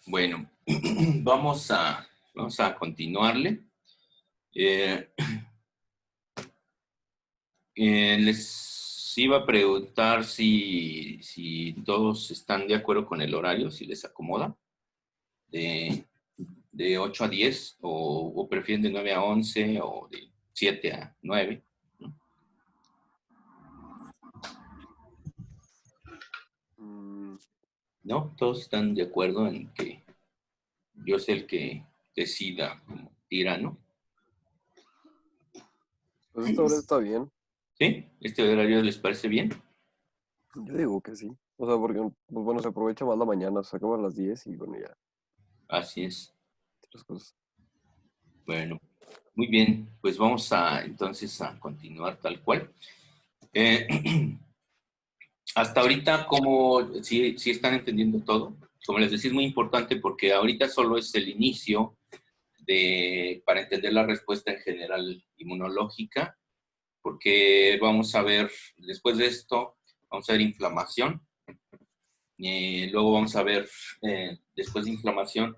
Bueno, vamos a continuarle. Eh, les iba a preguntar si todos están de acuerdo con el horario, si les acomoda, de, de 8 a 10, o prefieren de 9 a 11, o de 7 a 9. Mm, ¿No? Todos están de acuerdo en que yo soy el que decida como tirano. pues esta hora está bien. ¿Sí? ¿Este horario les parece bien? Yo digo que sí. O sea, porque, pues bueno, se aprovecha más la mañana, sacamos a las 10 y bueno, ya, Así es. otras cosas. Bueno, muy bien, pues vamos a entonces a continuar tal cual. Eh, Hasta ahorita, ¿cómo si están entendiendo todo? Como les decía, es muy importante porque ahorita solo es el inicio para entender la respuesta en general inmunológica, porque vamos a ver, después de esto, vamos a ver inflamación. Luego vamos a ver, después de inflamación,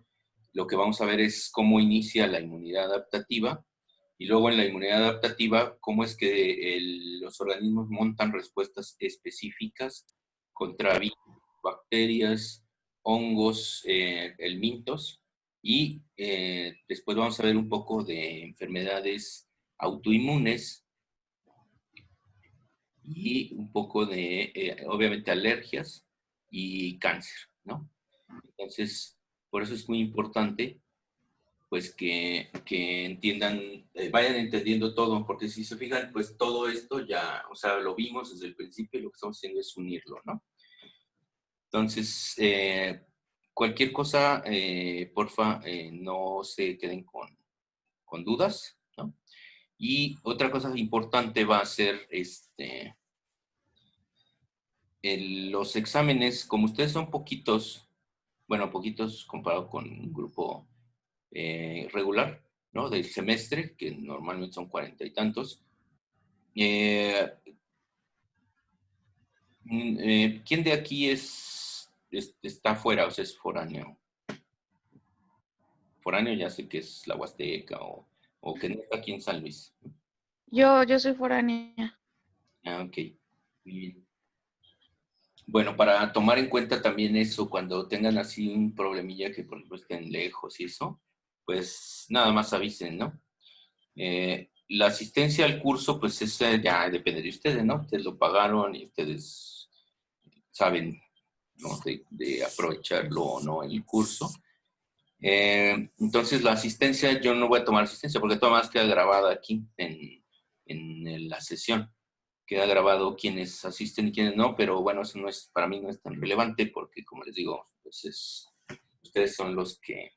lo que vamos a ver es cómo inicia la inmunidad adaptativa. Y luego en la inmunidad adaptativa, cómo es que los organismos montan respuestas específicas contra virus, bacterias, hongos, helmintos. Y después vamos a ver un poco de enfermedades autoinmunes y un poco de, obviamente, alergias y cáncer, ¿no? Entonces, por eso es muy importante pues que entiendan, vayan entendiendo todo, porque si se fijan, pues todo esto ya, o sea, lo vimos desde el principio y lo que estamos haciendo es unirlo, ¿no? Entonces, cualquier cosa, porfa, no se queden con dudas, ¿no? Y otra cosa importante va a ser los exámenes, como ustedes son poquitos, bueno, poquitos comparado con un grupo regular, ¿no? Del semestre, que normalmente son 40 y tantos. Eh, ¿Quién de aquí está fuera, o sea, es foráneo? Foráneo ya sé que es la Huasteca o que no está aquí en San Luis. Yo soy foránea. Ah, ok. Muy bien. Bueno, para tomar en cuenta también eso, cuando tengan así un problemilla que por ejemplo estén lejos y eso, pues nada más avisen, ¿no? La asistencia al curso, pues esa ya depende de ustedes, ¿no? Ustedes lo pagaron y ustedes saben, ¿no? De aprovecharlo o no el curso. Entonces, la asistencia, yo no voy a tomar asistencia porque todo más queda grabada aquí en la sesión. Queda grabado quiénes asisten y quiénes no, pero bueno, eso no es, para mí no es tan relevante porque, como les digo, pues ustedes son los que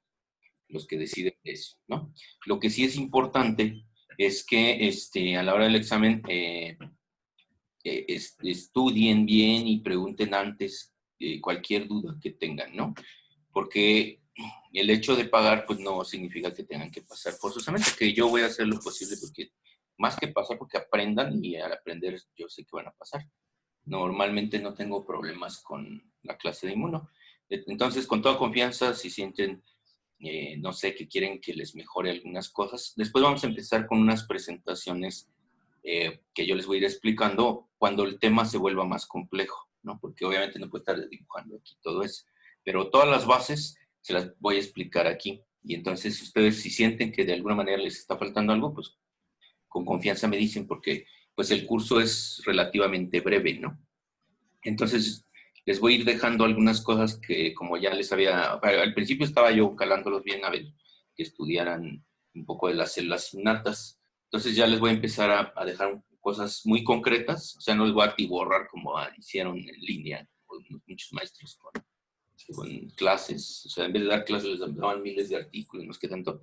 deciden eso, ¿no? Lo que sí es importante es que a la hora del examen estudien bien y pregunten antes cualquier duda que tengan, ¿no? Porque el hecho de pagar, pues no significa que tengan que pasar forzosamente, que yo voy a hacer lo posible porque más que pasar, porque aprendan y al aprender yo sé que van a pasar. Normalmente no tengo problemas con la clase de inmuno. Entonces, con toda confianza, si sienten no sé, que quieren que les mejore algunas cosas. Después vamos a empezar con unas presentaciones que yo les voy a ir explicando cuando el tema se vuelva más complejo, ¿no? Porque obviamente no puedo estar dibujando aquí todo eso, pero todas las bases se las voy a explicar aquí. Y entonces ustedes si sienten que de alguna manera les está faltando algo, pues con confianza me dicen porque pues el curso es relativamente breve, ¿no? Entonces, les voy a ir dejando algunas cosas que, como ya les había, al principio estaba yo calándolos bien a ver que estudiaran un poco de las células innatas. Entonces ya les voy a empezar a dejar cosas muy concretas, o sea, no les voy a atiborrar como hicieron en línea muchos maestros con clases, o sea, en vez de dar clases les daban miles de artículos, no es que tanto.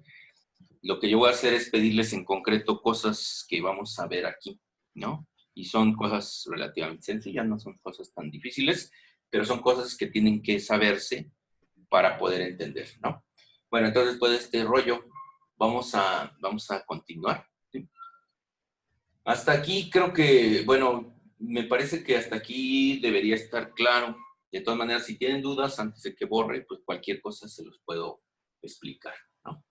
Lo que yo voy a hacer es pedirles en concreto cosas que vamos a ver aquí, ¿no? Y son cosas relativamente sencillas, no son cosas tan difíciles, pero son cosas que tienen que saberse para poder entender, ¿no? Bueno, entonces, después de este rollo, vamos a continuar. ¿Sí? Hasta aquí creo que, bueno, me parece que hasta aquí debería estar claro. De todas maneras, si tienen dudas antes de que borre, pues cualquier cosa se los puedo explicar, ¿no?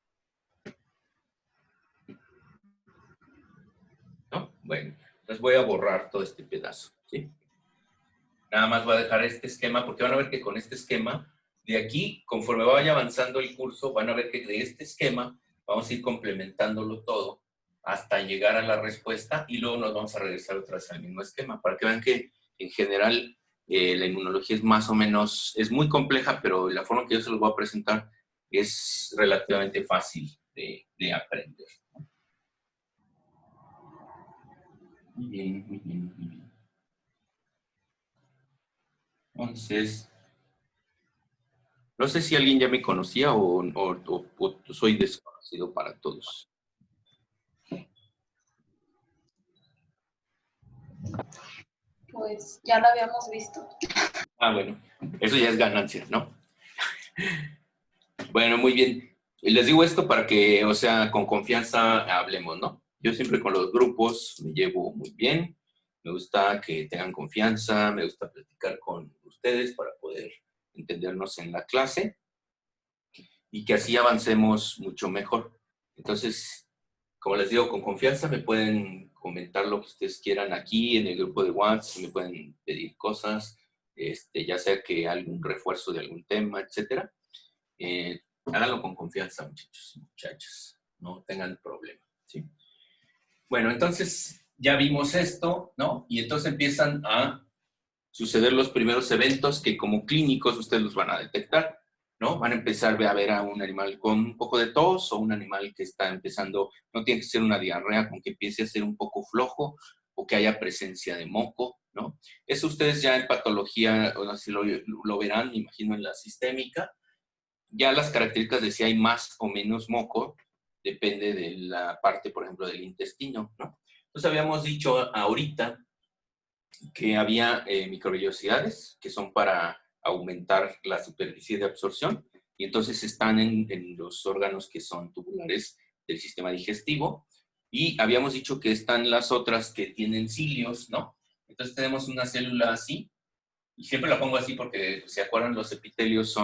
¿No? Bueno, entonces voy a borrar todo este pedazo, ¿sí? Nada más voy a dejar este esquema, porque van a ver que con este esquema, de aquí, conforme vaya avanzando el curso, van a ver que de este esquema vamos a ir complementándolo todo hasta llegar a la respuesta y luego nos vamos a regresar otra vez al mismo esquema, para que vean que en general la inmunología es más o menos, es muy compleja, pero la forma que yo se los voy a presentar es relativamente fácil de aprender. Muy bien, muy bien, muy bien. Entonces, no sé si alguien ya me conocía o soy desconocido para todos. Pues ya lo habíamos visto. Ah, bueno, eso ya es ganancia, ¿no? Bueno, muy bien. Y les digo esto para que, o sea, con confianza hablemos, ¿no? Yo siempre con los grupos me llevo muy bien. Me gusta que tengan confianza, me gusta platicar con ustedes para poder entendernos en la clase y que así avancemos mucho mejor. Entonces, como les digo, con confianza me pueden comentar lo que ustedes quieran aquí en el grupo de WhatsApp, me pueden pedir cosas, ya sea que algún refuerzo de algún tema, etcétera. Háganlo con confianza, muchachos y muchachas. No tengan problema, ¿sí? Bueno, entonces ya vimos esto, ¿no? Y entonces empiezan a suceder los primeros eventos que como clínicos ustedes los van a detectar, ¿no? Van a empezar a ver a un animal con un poco de tos o un animal que está empezando, no tiene que ser una diarrea, con que empiece a ser un poco flojo o que haya presencia de moco, ¿no? Eso ustedes ya en patología, o así lo verán, me imagino, en la sistémica. Ya las características de si hay más o menos moco depende de la parte, por ejemplo, del intestino, ¿no? Entonces habíamos dicho ahorita que había microvellosidades que son para aumentar la superficie de absorción y entonces están en los órganos que son tubulares del sistema digestivo y habíamos dicho que están las otras que tienen cilios, ¿no? Entonces tenemos una célula así y siempre la pongo así porque, ¿se acuerdan? Los epitelios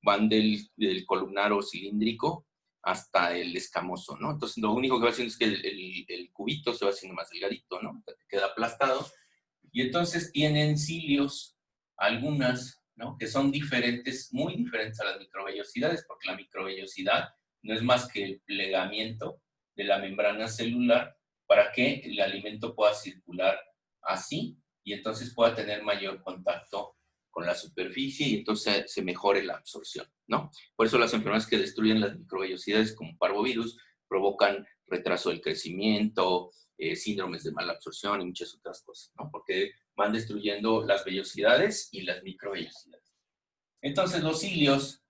van del columnar cilíndrico hasta el escamoso, ¿no? Entonces lo único que va haciendo es que el cubito se va haciendo más delgadito, ¿no? Queda aplastado. Y entonces tienen cilios, algunas, ¿no? Que son diferentes, muy diferentes a las microvellosidades, porque la microvellosidad no es más que el plegamiento de la membrana celular para que el alimento pueda circular así y entonces pueda tener mayor contacto con la superficie y entonces se mejore la absorción, ¿no? Por eso las enfermedades que destruyen las microvellosidades como parvovirus provocan retraso del crecimiento, síndromes de mala absorción y muchas otras cosas, ¿no? Porque van destruyendo las vellosidades y las microvellosidades. Entonces los cilios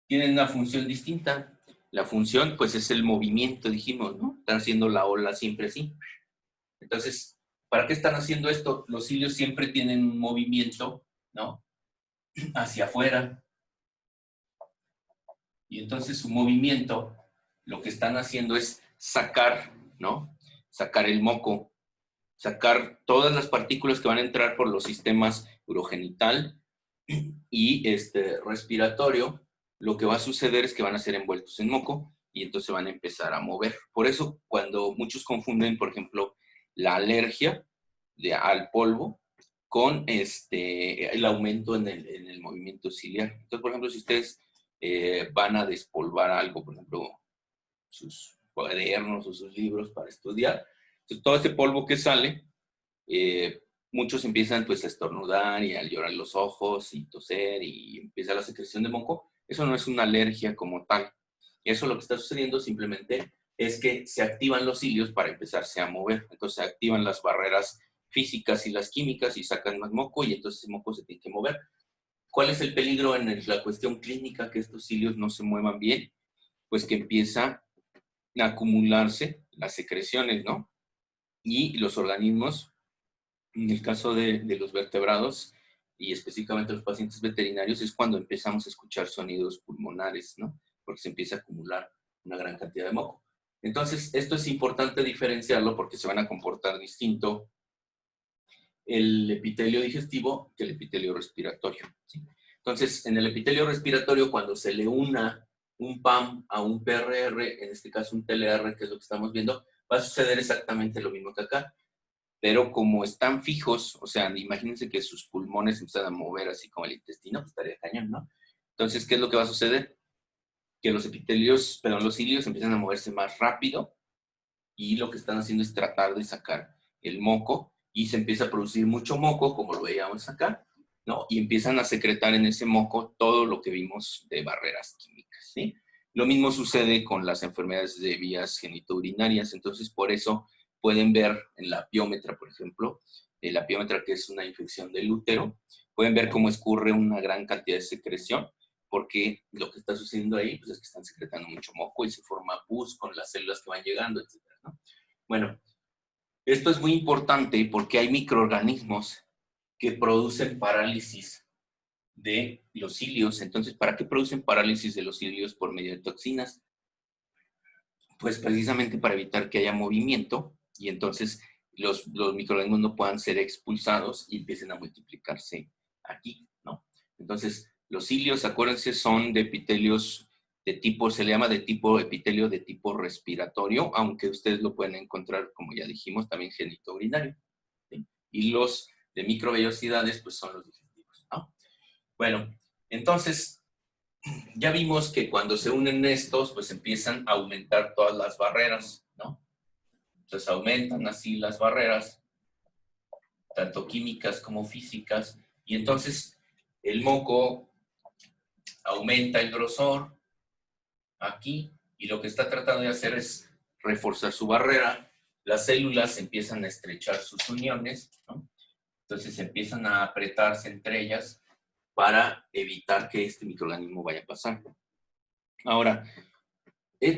tienen una función distinta. La función, pues, es el movimiento, dijimos, ¿no? Están haciendo la ola siempre así. Entonces, ¿para qué están haciendo esto? Los cilios siempre tienen un movimiento, ¿no? Hacia afuera. Y entonces su movimiento, lo que están haciendo es sacar, ¿no? Sacar el moco, sacar todas las partículas que van a entrar por los sistemas urogenital y respiratorio. Lo que va a suceder es que van a ser envueltos en moco y entonces van a empezar a mover. Por eso, cuando muchos confunden, por ejemplo, la alergia al polvo con el aumento en el movimiento ciliar. Entonces, por ejemplo, si ustedes van a despolvar algo, por ejemplo, sus cuadernos o sus libros para estudiar, entonces todo ese polvo que sale, muchos empiezan pues a estornudar y a llorar los ojos y toser y empieza la secreción de moco. Eso no es una alergia como tal. Eso lo que está sucediendo simplemente es que se activan los cilios para empezarse a mover. Entonces se activan las barreras físicas y las químicas y sacan más moco y entonces ese moco se tiene que mover. ¿Cuál es el peligro en la cuestión clínica que estos cilios no se muevan bien? Pues que empieza a acumularse las secreciones, ¿no? Y los organismos, en el caso de los vertebrados y específicamente los pacientes veterinarios, es cuando empezamos a escuchar sonidos pulmonares, ¿no? Porque se empieza a acumular una gran cantidad de moco. Entonces, esto es importante diferenciarlo porque se van a comportar distinto el epitelio digestivo que el epitelio respiratorio, ¿sí? Entonces, en el epitelio respiratorio, cuando se le una un PAM a un PRR, en este caso un TLR, que es lo que estamos viendo, va a suceder exactamente lo mismo que acá. Pero como están fijos, o sea, imagínense que sus pulmones empiezan a mover así como el intestino, pues estaría cañón, ¿no? Entonces, ¿qué es lo que va a suceder? Que los epitelios, perdón, los cilios empiezan a moverse más rápido y lo que están haciendo es tratar de sacar el moco y se empieza a producir mucho moco, como lo veíamos acá, ¿no? Y empiezan a secretar en ese moco todo lo que vimos de barreras químicas, ¿sí? Lo mismo sucede con las enfermedades de vías genitourinarias, entonces por eso pueden ver en la piómetra, por ejemplo, la piómetra que es una infección del útero, pueden ver cómo escurre una gran cantidad de secreción, porque lo que está sucediendo ahí pues, es que están secretando mucho moco y se forma pus con las células que van llegando, etc., ¿no? Bueno, esto es muy importante porque hay microorganismos que producen parálisis de los cilios. Entonces, ¿para qué producen parálisis de los cilios por medio de toxinas? Pues precisamente para evitar que haya movimiento y entonces los microorganismos no puedan ser expulsados y empiecen a multiplicarse aquí, ¿no? Entonces, los cilios, acuérdense, son de epitelios de tipo, se le llama de tipo epitelio de tipo respiratorio, aunque ustedes lo pueden encontrar, como ya dijimos, también genitourinario, ¿sí? Y los de microvellosidades, pues son los digestivos, ¿no? Bueno, entonces, ya vimos que cuando se unen estos, pues empiezan a aumentar todas las barreras, ¿no? Entonces aumentan así las barreras, tanto químicas como físicas, y entonces el moco aumenta el grosor aquí, y lo que está tratando de hacer es reforzar su barrera, las células empiezan a estrechar sus uniones, ¿no? Entonces empiezan a apretarse entre ellas para evitar que este microorganismo vaya a pasar. Ahora,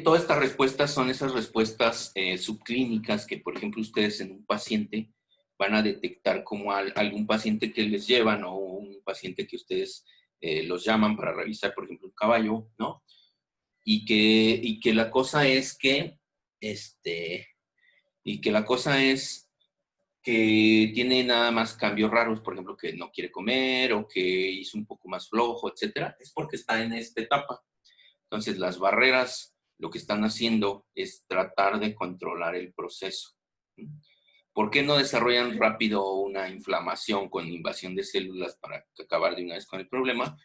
todas estas respuestas son esas respuestas subclínicas que, por ejemplo, ustedes en un paciente van a detectar como algún paciente que les llevan o un paciente que ustedes los llaman para revisar, por ejemplo, un caballo, ¿no? Y que la cosa es que, la cosa es que tiene nada más cambios raros, por ejemplo, que no quiere comer o que hizo un poco más flojo, etcétera, es porque está en esta etapa. Entonces, las barreras lo que están haciendo es tratar de controlar el proceso. ¿Por qué no desarrollan rápido una inflamación con invasión de células para acabar de una vez con el problema?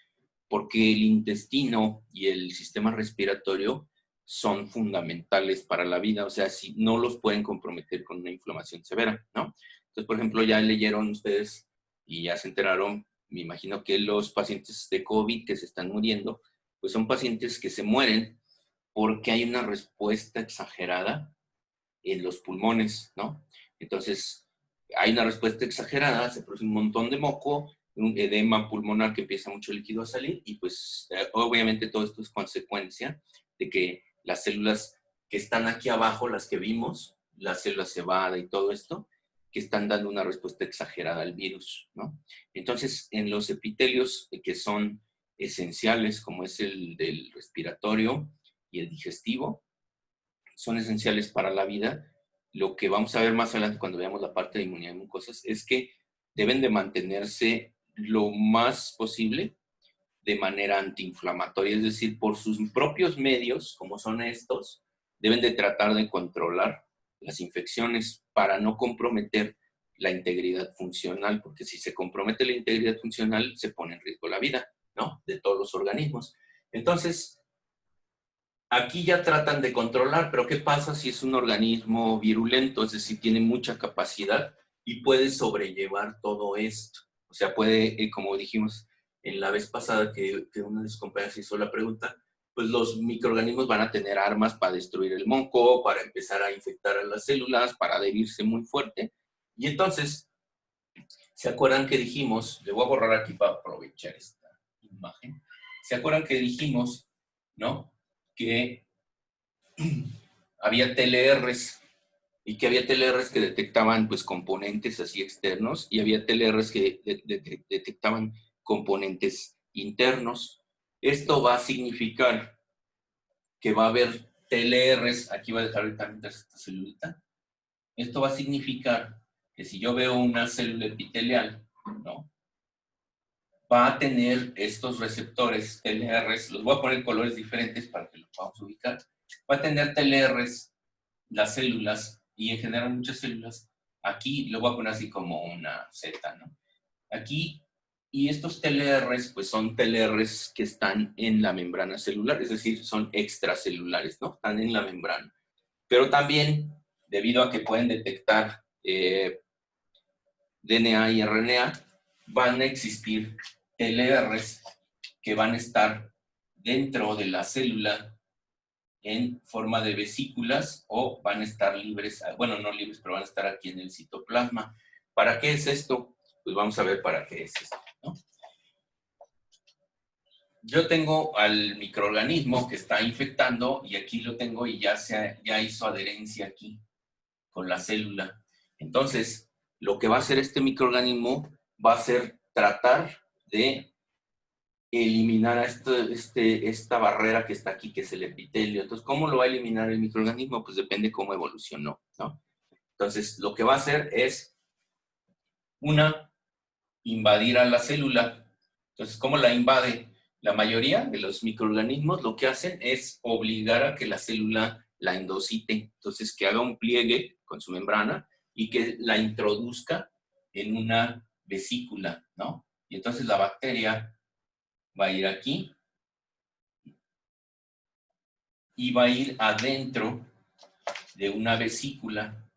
Porque el intestino y el sistema respiratorio son fundamentales para la vida, o sea, si no los pueden comprometer con una inflamación severa, ¿no? Entonces, por ejemplo, ya leyeron ustedes y ya se enteraron, me imagino que los pacientes de COVID que se están muriendo, pues son pacientes que se mueren porque hay una respuesta exagerada en los pulmones, ¿no? Entonces, hay una respuesta exagerada, se produce un montón de moco, un edema pulmonar que empieza mucho líquido a salir y pues obviamente todo esto es consecuencia de que las células que están aquí abajo, las que vimos, las células cebada y todo esto, que están dando una respuesta exagerada al virus, ¿no? Entonces, en los epitelios que son esenciales, como es el del respiratorio y el digestivo, son esenciales para la vida. Lo que vamos a ver más adelante cuando veamos la parte de inmunidad y mucosas es que deben de mantenerse lo más posible de manera antiinflamatoria, es decir, por sus propios medios, como son estos, deben de tratar de controlar las infecciones para no comprometer la integridad funcional, porque si se compromete la integridad funcional, se pone en riesgo la vida, ¿no? De todos los organismos. Entonces, aquí ya tratan de controlar, pero ¿qué pasa si es un organismo virulento? Es decir, tiene mucha capacidad y puede sobrellevar todo esto. O sea, puede, como dijimos en la vez pasada que una de sus compañeras hizo la pregunta, pues los microorganismos van a tener armas para destruir el moco, para empezar a infectar a las células, para adherirse muy fuerte. Y entonces, ¿se acuerdan que dijimos? Le voy a borrar aquí para aprovechar esta imagen. ¿Se acuerdan que dijimos, no? Que había TLRs y que había TLRs que detectaban pues componentes así externos y había TLRs que detectaban componentes internos. Esto va a significar que va a haber TLRs, aquí voy a dejar ahorita esta celulita, esto va a significar que si yo veo una célula epitelial, ¿no? Va a tener estos receptores TLRs, los voy a poner colores diferentes para que los podamos ubicar. Va a tener TLRs las células, y en general muchas células. Aquí lo voy a poner así como una Z, ¿no? Aquí, y estos TLRs, pues son TLRs que están en la membrana celular, es decir, son extracelulares, ¿no? Están en la membrana. Pero también, debido a que pueden detectar DNA y RNA, van a existir TLRs que van a estar dentro de la célula en forma de vesículas o van a estar libres, bueno, no libres, pero van a estar aquí en el citoplasma. ¿Para qué es esto? Pues vamos a ver para qué es esto, ¿no? Yo tengo al microorganismo que está infectando y aquí lo tengo y ya hizo adherencia aquí con la célula. Entonces, lo que va a hacer este microorganismo va a ser tratar de eliminar a esta barrera que está aquí, que es el epitelio. Entonces, ¿cómo lo va a eliminar el microorganismo? Pues depende cómo evolucionó, ¿no? Entonces, lo que va a hacer es, invadir a la célula. Entonces, ¿cómo la invade? La mayoría de los microorganismos lo que hacen es obligar a que la célula la endocite. Entonces, que haga un pliegue con su membrana y que la introduzca en una vesícula, ¿no? Y entonces la bacteria va a ir aquí y va a ir adentro de una vesícula.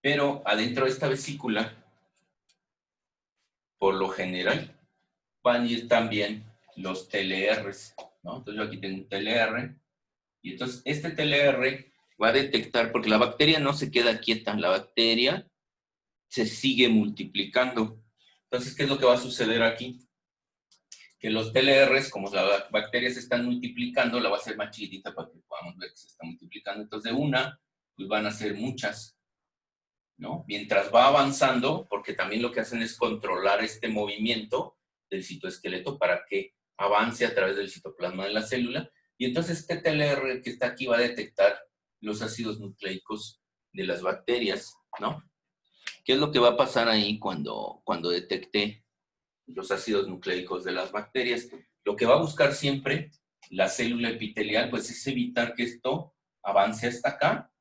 Pero adentro de esta vesícula, por lo general, van a ir también los TLRs, ¿no? Entonces yo aquí tengo un TLR, y entonces este TLR va a detectar, porque la bacteria no se queda quieta, la bacteria se sigue multiplicando. Entonces, ¿qué es lo que va a suceder aquí? Que los TLRs, como la bacteria se están multiplicando, la va a hacer más chiquitita para que podamos ver que se está multiplicando. Entonces, de una, pues van a ser muchas, ¿no? Mientras va avanzando, porque también lo que hacen es controlar este movimiento del citoesqueleto para que avance a través del citoplasma de la célula. Y entonces este TLR que está aquí va a detectar los ácidos nucleicos de las bacterias, ¿no? ¿Qué es lo que va a pasar ahí cuando detecte los ácidos nucleicos de las bacterias? Lo que va a buscar siempre la célula epitelial, pues es evitar que esto avance hasta acá,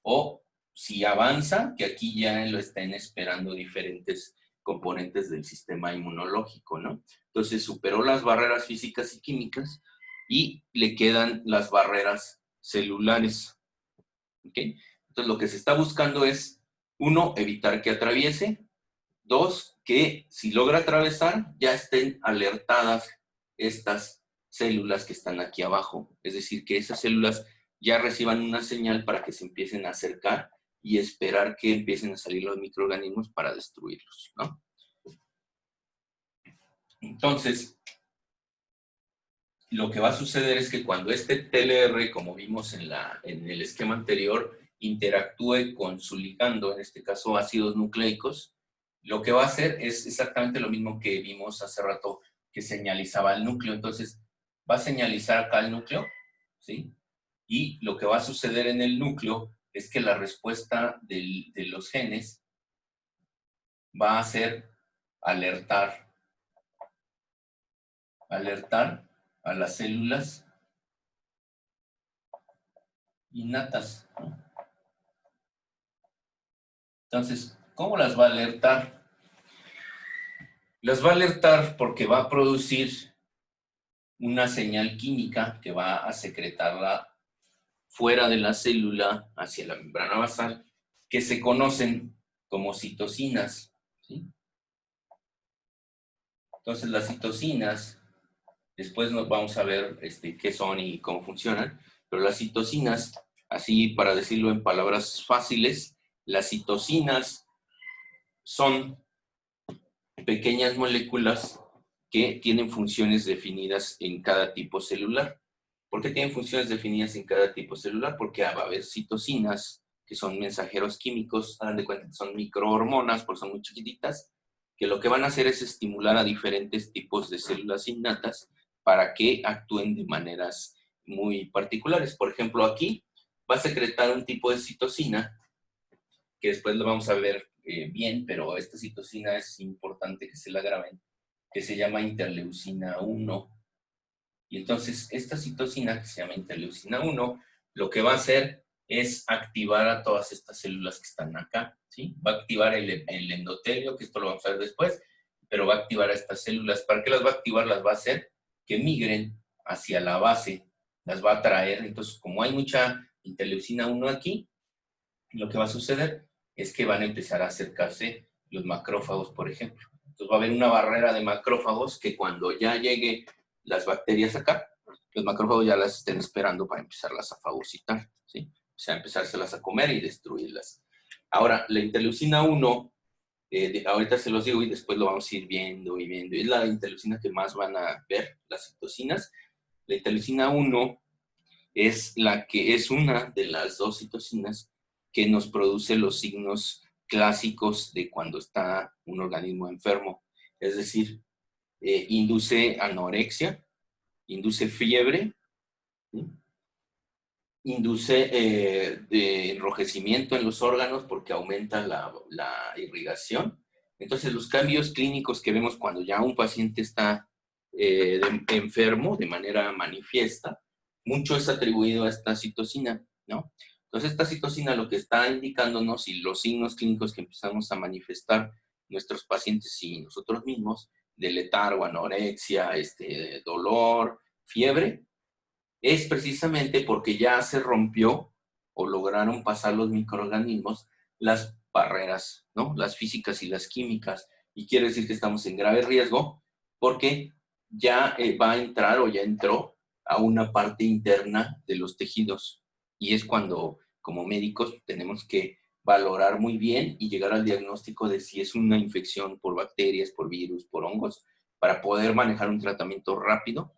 o si avanza, que aquí ya lo estén esperando diferentes componentes del sistema inmunológico, ¿no? Entonces superó las barreras físicas y químicas y le quedan las barreras celulares, ¿ok? Entonces lo que se está buscando es, uno, evitar que atraviese, dos, que si logra atravesar, ya estén alertadas estas células que están aquí abajo. Es decir, que esas células ya reciban una señal para que se empiecen a acercar y esperar que empiecen a salir los microorganismos para destruirlos, ¿no? Entonces, lo que va a suceder es que cuando este TLR, como vimos en el esquema anterior, interactúe con su ligando, en este caso ácidos nucleicos, lo que va a hacer es exactamente lo mismo que vimos hace rato que señalizaba el núcleo. Entonces, va a señalizar acá el núcleo, ¿sí? Y lo que va a suceder en el núcleo es que la respuesta de los genes va a ser alertar a las células innatas, ¿no? Entonces, ¿cómo las va a alertar? Las va a alertar porque va a producir una señal química que va a secretarla fuera de la célula hacia la membrana basal, que se conocen como citocinas, ¿sí? Entonces, las citocinas, después nos vamos a ver qué son y cómo funcionan, pero las citocinas, así para decirlo en palabras fáciles, las citocinas son pequeñas moléculas que tienen funciones definidas en cada tipo celular. ¿Por qué tienen funciones definidas en cada tipo celular? Porque va a haber citocinas, que son mensajeros químicos, hagan de cuenta que son microhormonas, porque son muy chiquititas, que lo que van a hacer es estimular a diferentes tipos de células innatas para que actúen de maneras muy particulares. Por ejemplo, aquí va a secretar un tipo de citocina que después lo vamos a ver bien, pero esta citosina es importante que se la graben, que se llama interleucina 1. Y entonces esta citosina, que se llama interleucina 1, lo que va a hacer es activar a todas estas células que están acá, ¿sí? Va a activar el endotelio, que esto lo vamos a ver después, pero va a activar a estas células. ¿Para qué las va a activar? Las va a hacer que migren hacia la base, las va a atraer. Entonces, como hay mucha interleucina 1 aquí, lo que va a suceder es que van a empezar a acercarse los macrófagos, por ejemplo. Entonces va a haber una barrera de macrófagos que cuando ya llegue las bacterias acá, los macrófagos ya las estén esperando para empezarlas a fagocitar, ¿sí? O sea, empezárselas a comer y destruirlas. Ahora, la interleucina 1, ahorita se los digo y después lo vamos a ir viendo y viendo. Es la interleucina que más van a ver, las citocinas. La interleucina 1 es la que es una de las dos citocinas que nos produce los signos clásicos de cuando está un organismo enfermo. Es decir, induce anorexia, induce fiebre, ¿sí? Induce de enrojecimiento en los órganos porque aumenta la irrigación. Entonces, los cambios clínicos que vemos cuando ya un paciente está enfermo de manera manifiesta, mucho es atribuido a esta citocina, ¿no? Entonces, esta citocina lo que está indicándonos y los signos clínicos que empezamos a manifestar nuestros pacientes y nosotros mismos, de letargo, anorexia, dolor, fiebre, es precisamente porque ya se rompió o lograron pasar los microorganismos las barreras, ¿no? Las físicas y las químicas. Y quiere decir que estamos en grave riesgo porque ya va a entrar o ya entró a una parte interna de los tejidos. Y es cuando, como médicos, tenemos que valorar muy bien y llegar al diagnóstico de si es una infección por bacterias, por virus, por hongos, para poder manejar un tratamiento rápido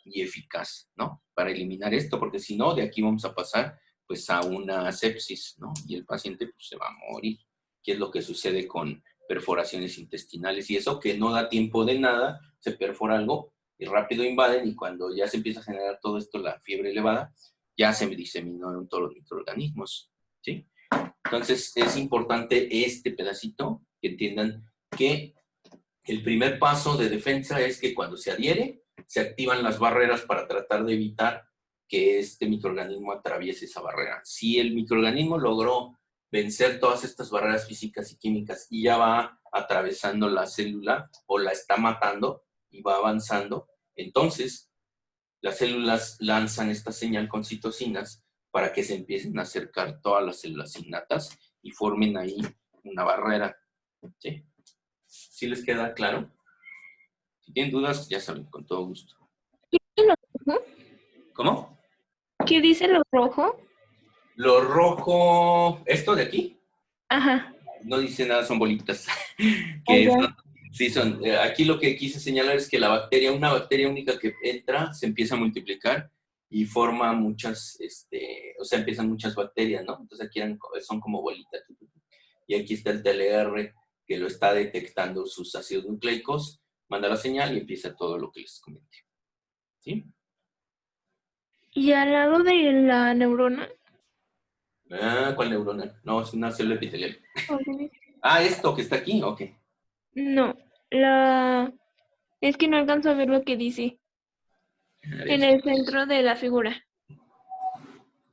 y eficaz, ¿no? Para eliminar esto, porque si no, de aquí vamos a pasar pues a una sepsis, ¿no? Y el paciente pues, se va a morir. ¿Qué es lo que sucede con perforaciones intestinales? Y eso que no da tiempo de nada, se perfora algo y rápido invaden y cuando ya se empieza a generar todo esto, la fiebre elevada, ya se diseminaron todos los microorganismos, ¿sí? Entonces es importante este pedacito, que entiendan que el primer paso de defensa es que cuando se adhiere, se activan las barreras para tratar de evitar que este microorganismo atraviese esa barrera. Si el microorganismo logró vencer todas estas barreras físicas y químicas y ya va atravesando la célula o la está matando y va avanzando, entonces las células lanzan esta señal con citocinas para que se empiecen a acercar todas las células innatas y formen ahí una barrera, ¿sí? ¿Sí les queda claro? Si tienen dudas, ya saben, con todo gusto. ¿Qué dice lo rojo? ¿Cómo? ¿Qué dice lo rojo? Lo rojo, ¿esto de aquí? Ajá. No dice nada, son bolitas. Que Ya. son, sí, son. Aquí lo que quise señalar es que la bacteria, una bacteria única que entra, se empieza a multiplicar y forma muchas, o sea, empiezan muchas bacterias, ¿no? Entonces aquí son como bolitas. Y aquí está el TLR que lo está detectando sus ácidos nucleicos, manda la señal y empieza todo lo que les comenté. ¿Sí? ¿Y al lado de la neurona? Ah, ¿cuál neurona? No, es una célula epitelial. Ok. Ah, esto que está aquí, ok. No, es que no alcanzo a ver lo que dice. A ver. En el centro de la figura.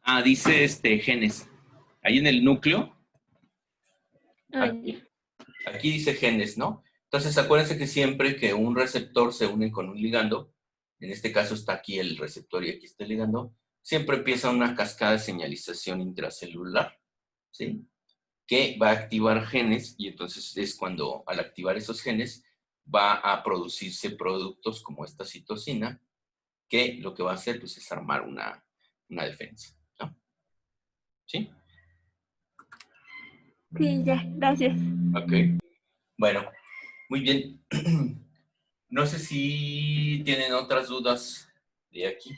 Ah, dice genes. Ahí en el núcleo, Ay, aquí dice genes, ¿no? Entonces, acuérdense que siempre que un receptor se une con un ligando, en este caso está aquí el receptor y aquí está el ligando, siempre empieza una cascada de señalización intracelular, ¿sí? Que va a activar genes y entonces es cuando al activar esos genes va a producirse productos como esta citocina, que lo que va a hacer pues, es armar una defensa, ¿no? ¿Sí? sí, ya, gracias. Ok. Bueno, muy bien. No sé si tienen otras dudas de aquí.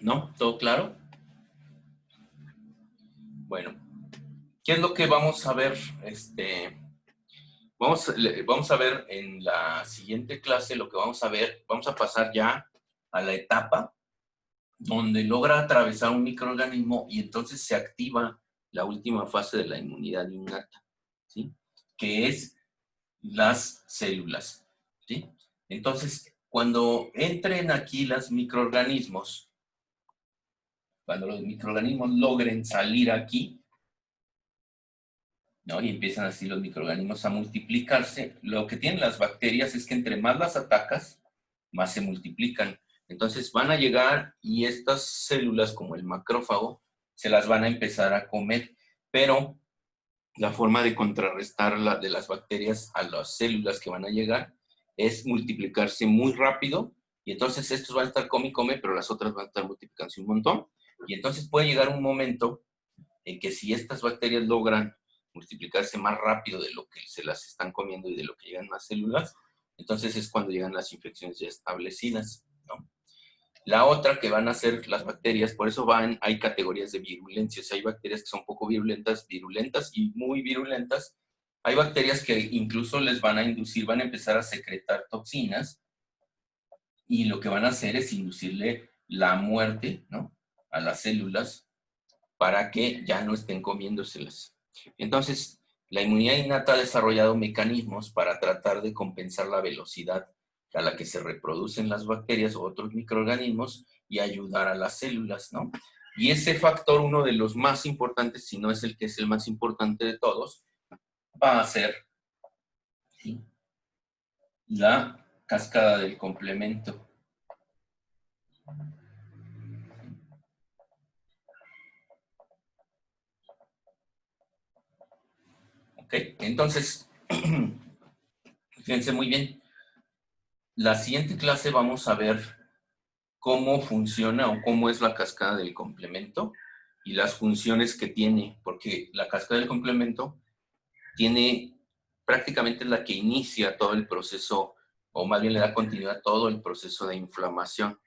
¿No? ¿Todo claro? Bueno, ¿qué es lo que vamos a ver? Vamos a ver en la siguiente clase lo que vamos a ver. Vamos a pasar ya a la etapa donde logra atravesar un microorganismo y entonces se activa la última fase de la inmunidad innata, ¿sí? Que es las células, ¿sí? Entonces, cuando entren aquí los microorganismos, cuando los microorganismos logren salir aquí, ¿no? Y empiezan así los microorganismos a multiplicarse, lo que tienen las bacterias es que entre más las atacas, más se multiplican. Entonces van a llegar y estas células, como el macrófago, se las van a empezar a comer, pero la forma de contrarrestar de las bacterias a las células que van a llegar es multiplicarse muy rápido, y entonces estos van a estar come y come, pero las otras van a estar multiplicándose un montón, y entonces puede llegar un momento en que si estas bacterias logran multiplicarse más rápido de lo que se las están comiendo y de lo que llegan más células, entonces es cuando llegan las infecciones ya establecidas, ¿no? La otra que van a ser las bacterias, por eso hay categorías de virulencia. O sea, hay bacterias que son poco virulentas, virulentas y muy virulentas. Hay bacterias que incluso les van a inducir, van a empezar a secretar toxinas, y lo que van a hacer es inducirle la muerte, ¿no?, a las células para que ya no estén comiéndoselas. Entonces, la inmunidad innata ha desarrollado mecanismos para tratar de compensar la velocidad a la que se reproducen las bacterias o otros microorganismos y ayudar a las células, ¿no? Y ese factor, uno de los más importantes, si no es el que es el más importante de todos, va a ser, ¿sí?, la cascada del complemento. ¿Ok? Entonces, fíjense muy bien. La siguiente clase vamos a ver cómo funciona o cómo es la cascada del complemento y las funciones que tiene, porque la cascada del complemento tiene prácticamente la que inicia todo el proceso, o más bien le da continuidad a todo el proceso de inflamación.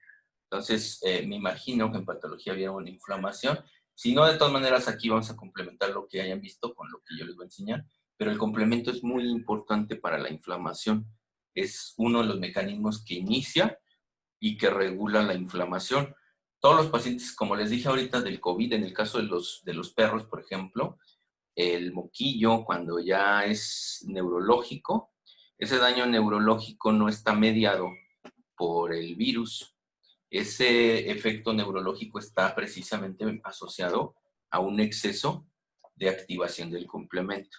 Entonces, me imagino que en patología había una inflamación. Si no, de todas maneras, aquí vamos a complementar lo que hayan visto con lo que yo les voy a enseñar, pero el complemento es muy importante para la inflamación. Es uno de los mecanismos que inicia y que regula la inflamación. Todos los pacientes, como les dije ahorita del COVID, en el caso de los perros, por ejemplo, el moquillo, cuando ya es neurológico, ese daño neurológico no está mediado por el virus. Ese efecto neurológico está precisamente asociado a un exceso de activación del complemento.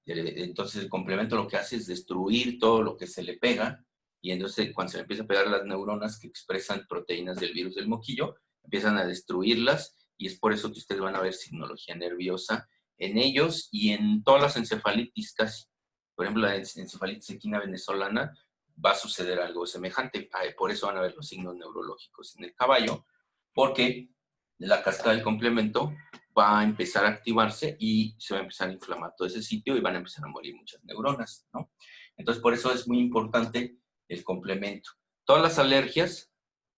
Entonces el complemento lo que hace es destruir todo lo que se le pega, y entonces cuando se le empieza a pegar las neuronas que expresan proteínas del virus del moquillo, empiezan a destruirlas, y es por eso que ustedes van a ver signología nerviosa en ellos y en todas las encefalitis casi. Por ejemplo, la encefalitis equina venezolana va a suceder algo semejante. Por eso van a ver los signos neurológicos en el caballo, porque la cascada del complemento va a empezar a activarse y se va a empezar a inflamar todo ese sitio y van a empezar a morir muchas neuronas, ¿no? Entonces, por eso es muy importante el complemento. Todas las alergias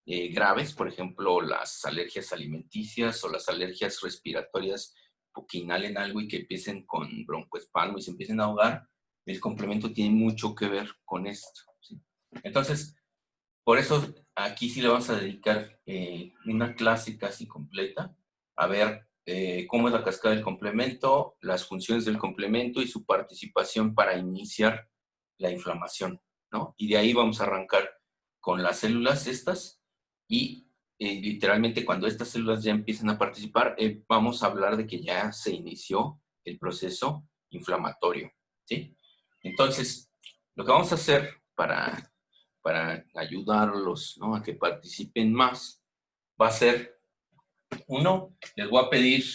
graves, por ejemplo, las alergias alimenticias o las alergias respiratorias que inhalen algo y que empiecen con broncoespasmo y se empiecen a ahogar, el complemento tiene mucho que ver con esto, ¿sí? Entonces, por eso aquí sí le vamos a dedicar una clase casi completa a ver cómo es la cascada del complemento, las funciones del complemento y su participación para iniciar la inflamación, ¿no? Y de ahí vamos a arrancar con las células estas, y literalmente cuando estas células ya empiezan a participar, vamos a hablar de que ya se inició el proceso inflamatorio, ¿sí? Entonces, lo que vamos a hacer para ayudarlos, ¿no?, a que participen más, va a ser, uno, les voy a pedir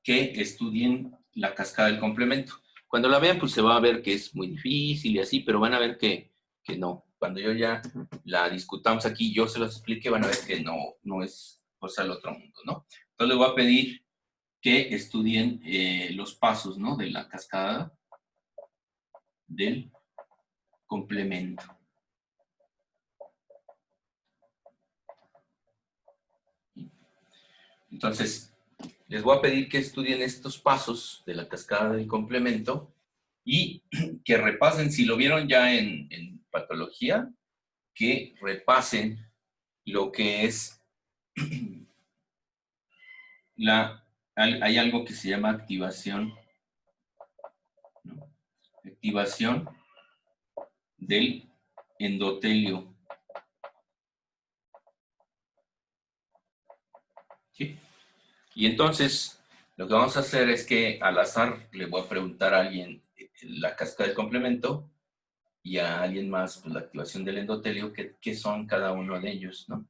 que estudien la cascada del complemento. Cuando la vean, pues se va a ver que es muy difícil y así, pero van a ver que no. Cuando yo ya la discutamos aquí, yo se los explique, van a ver que no es cosa del otro mundo, ¿no? Entonces les voy a pedir que estudien los pasos, ¿no?, de la cascada del complemento. Entonces, les voy a pedir que estudien estos pasos de la cascada del complemento y que repasen, si lo vieron ya en patología, que repasen lo que es hay algo que se llama activación, ¿no? Activación del endotelio. ¿Sí? Y entonces, lo que vamos a hacer es que al azar le voy a preguntar a alguien la cascada del complemento y a alguien más pues, la activación del endotelio, qué son cada uno de ellos, ¿no?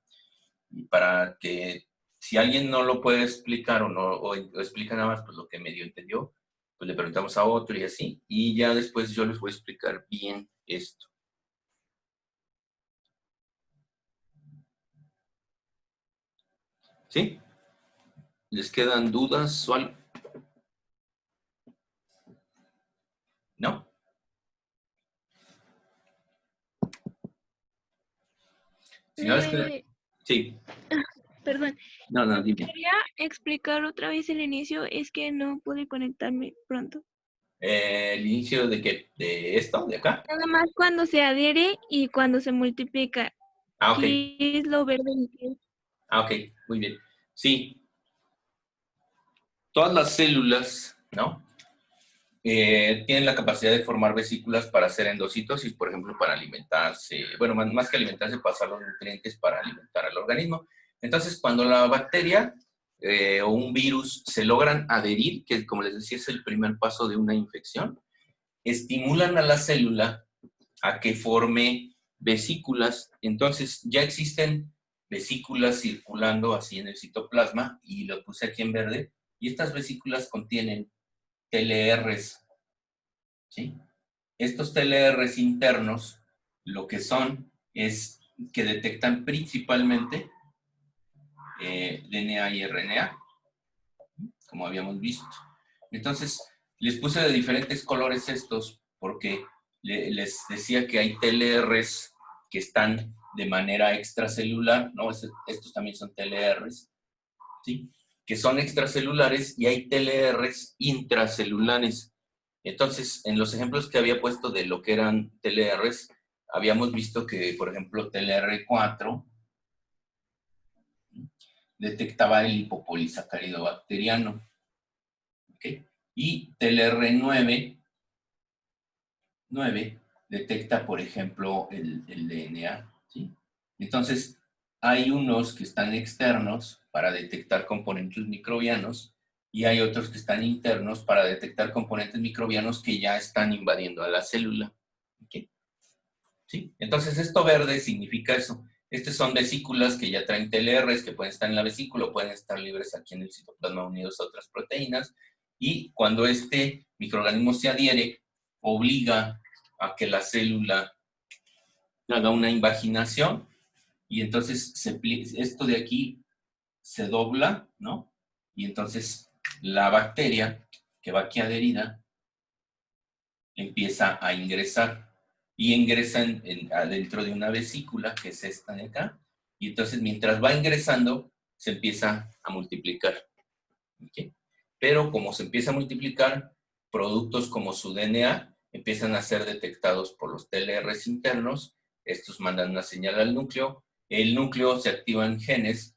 Y para que si alguien no lo puede explicar o explica nada más pues, lo que medio entendió, pues le preguntamos a otro y así. Y ya después yo les voy a explicar bien esto. ¿Sí? ¿Les quedan dudas o algo? ¿No? Señores, sí. Perdón, No, dime. quería explicar otra vez el inicio, es que no pude conectarme pronto. ¿El inicio de qué? ¿De esto? ¿De acá? Nada más cuando se adhiere y cuando se multiplica. Ah, ok. ¿Qué es lo verde y qué es? Ah, ok. Muy bien. Sí. Todas las células, ¿no? Tienen la capacidad de formar vesículas para hacer endocitosis, por ejemplo, para alimentarse, bueno, más que alimentarse, pasar los nutrientes para alimentar al organismo. Entonces, cuando la bacteria o un virus se logran adherir, que como les decía es el primer paso de una infección, estimulan a la célula a que forme vesículas. Entonces, ya existen vesículas circulando así en el citoplasma, y lo puse aquí en verde, y estas vesículas contienen TLRs, ¿sí? Estos TLRs internos lo que son es que detectan principalmente DNA y RNA, como habíamos visto. Entonces, les puse de diferentes colores estos porque les decía que hay TLRs que están de manera extracelular, ¿no? Estos también son TLRs, ¿sí? Que son extracelulares, y hay TLRs intracelulares. Entonces, en los ejemplos que había puesto de lo que eran TLRs, habíamos visto que, por ejemplo, TLR4 detectaba el lipopolisacárido bacteriano, ¿ok? Y TLR9 detecta, por ejemplo, el DNA, ¿sí? Entonces, hay unos que están externos para detectar componentes microbianos y hay otros que están internos para detectar componentes microbianos que ya están invadiendo a la célula. ¿Okay? ¿Sí? Entonces, esto verde significa eso. Estas son vesículas que ya traen TLRs, que pueden estar en la vesícula o pueden estar libres aquí en el citoplasma unidos a otras proteínas. Y cuando este microorganismo se adhiere, obliga a que la célula haga una invaginación, y entonces esto de aquí se dobla, ¿no? Y entonces la bacteria que va aquí adherida empieza a ingresar, y ingresa adentro de una vesícula, que es esta de acá, y entonces mientras va ingresando se empieza a multiplicar. ¿Okay? Pero como se empieza a multiplicar, productos como su DNA empiezan a ser detectados por los TLRs internos. Estos mandan una señal al núcleo. El núcleo se activan genes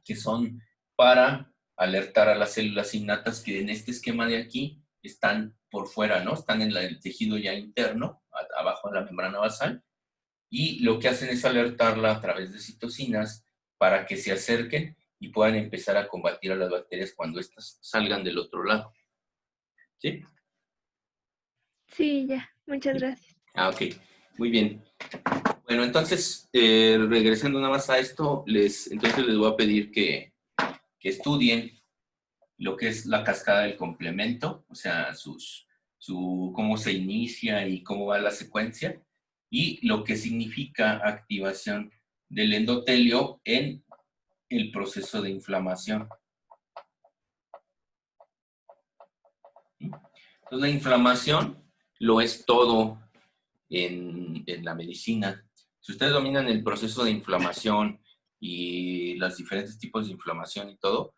que son para alertar a las células innatas que en este esquema de aquí están por fuera, ¿no? Están en el tejido ya interno, abajo de la membrana basal, y lo que hacen es alertarla a través de citocinas para que se acerquen y puedan empezar a combatir a las bacterias cuando éstas salgan del otro lado. ¿Sí? Sí, ya, muchas ¿Sí? gracias. Ah, ok. Muy bien. Bueno, entonces, regresando nada más a esto, entonces les voy a pedir que estudien lo que es la cascada del complemento, o sea, cómo se inicia y cómo va la secuencia, y lo que significa activación del endotelio en el proceso de inflamación. Entonces, la inflamación lo es todo en la medicina. Si ustedes dominan el proceso de inflamación y los diferentes tipos de inflamación y todo,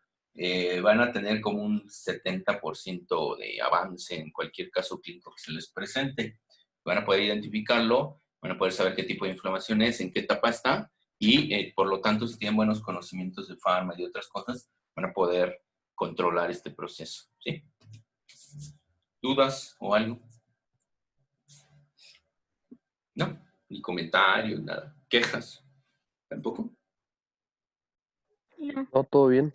van a tener como un 70% de avance en cualquier caso clínico que se les presente. Van a poder identificarlo, van a poder saber qué tipo de inflamación es, en qué etapa está, y por lo tanto, si tienen buenos conocimientos de Pharma y de otras cosas, van a poder controlar este proceso, ¿sí? ¿Dudas o algo? No, ni comentarios, nada. ¿Quejas? ¿Tampoco? No. No, todo bien.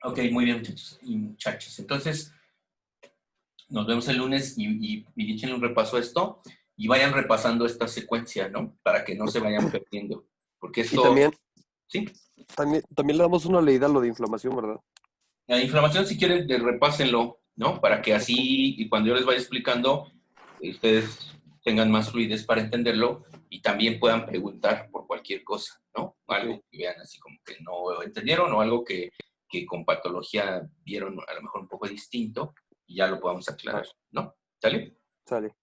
Ok, muy bien, muchachos y muchachas. Entonces, nos vemos el lunes y échenle un repaso a esto y vayan repasando esta secuencia, ¿no? Para que no se vayan perdiendo. Porque Y esto, ¿sí? también le damos una leída a lo de inflamación, ¿verdad? La inflamación, si quieren, repásenlo, ¿no? Para que así, y cuando yo les vaya explicando, ustedes tengan más fluidez para entenderlo y también puedan preguntar por cualquier cosa, ¿no? Algo Ok. que vean así como que no entendieron o algo que con patología vieron a lo mejor un poco distinto y ya lo podamos aclarar, ¿no? ¿Sale? Sale.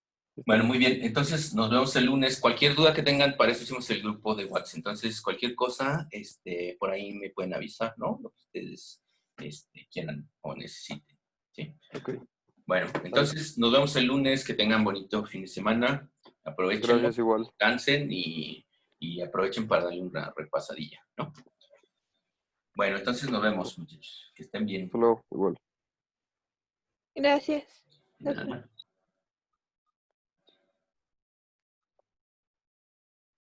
Bueno, muy bien. Entonces, nos vemos el lunes. Cualquier duda que tengan, para eso hicimos el grupo de WhatsApp. Entonces, cualquier cosa, por ahí me pueden avisar, ¿no? Lo que ustedes quieran o necesiten. ¿Sí? Ok. Bueno, entonces, nos vemos el lunes. Que tengan bonito fin de semana. Aprovechenlo, Gracias igual. descansen y aprovechen para darle una repasadilla, ¿no? Bueno, entonces nos vemos, muchachos. Que estén bien. Hasta luego, igual. Gracias. De nada.